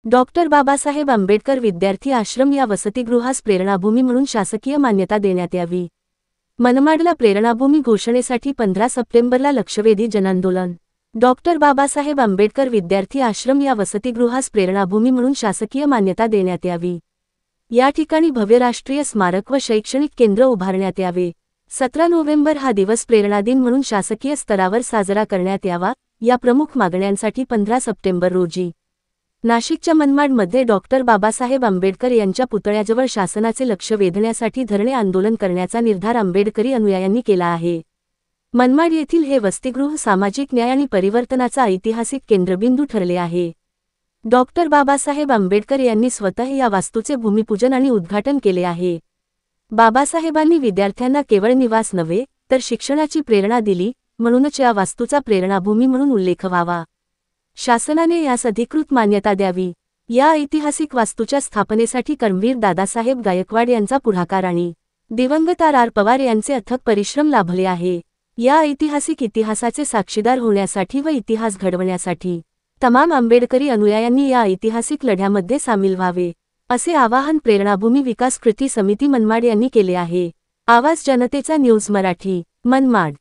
Doctor Babasaheb Ambedkar विद्यार्थी आश्रम या वसतिगृहास प्रेरणाभूमी म्हणून शासकीय मान्यता देण्यात यावी। मनमाडला प्रेरणाभूमी घोषणेसाठी 15 सप्टेंबरला लक्षवेधी जनांदोलन। डॉक्टर बाबासाहेब आंबेडकर विद्यार्थी आश्रम या वसतिगृहास प्रेरणाभूमी म्हणून शासकीय मान्यता देण्यात यावी। या ठिकाणी भव्य राष्ट्रीय स्मारक व शैक्षणिक केंद्र उभारण्यात यावे। 17 नोव्हेंबर हा दिवस प्रेरणा दिन म्हणून शासकीय स्तरावर साजरा करण्यात यावा। या प्रमुख मागण्यांसाठी 15 सप्टेंबर रोजी नाशिकच्या मनमाडमध्ये डॉक्टर बाबासाहेब आंबेडकर यांच्या पुतळ्याजवळ शासनाचे लक्ष वेधण्यासाठी धरणे आंदोलन करण्याचा निर्धार आंबेडकरी अनुयायांनी केला आहे। मनमाड येथील हे वसतिगृह सामाजिक न्याय आणि परिवर्तनाचा ऐतिहासिक केंद्रबिंदू ठरले आहे। डॉक्टर बाबासाहेब आंबेडकर यांनी स्वतः या वास्तूचे भूमिपूजन आणि उद्घाटन केले आहे। बाबासाहेबांनी विद्यार्थ्यांना केवळ निवास नव्हे तर शिक्षणाची प्रेरणा दिली, म्हणूनच या वास्तूचा प्रेरणाभूमी म्हणून उल्लेख व्हावा। शासनाने यास अधिकृत मान्यता द्यावी। या ऐतिहासिक वास्तूच्या स्थापनेसाठी कर्मवीर दादासाहेब गायकवाड यांचा पुढाकार आणि दिवंगत आर पवार यांचे अथक परिश्रम लाभले आहे। या ऐतिहासिक इतिहासाचे साक्षीदार होण्यासाठी व इतिहास घडवण्यासाठी तमाम आंबेडकरी अनुयायांनी या ऐतिहासिक लढ्यामध्ये सामील व्हावे, असे आवाहन प्रेरणाभूमी विकास कृती समिती मनमाड यांनी केले आहे। आवाज जनतेचा न्यूज मराठी, मनमाड।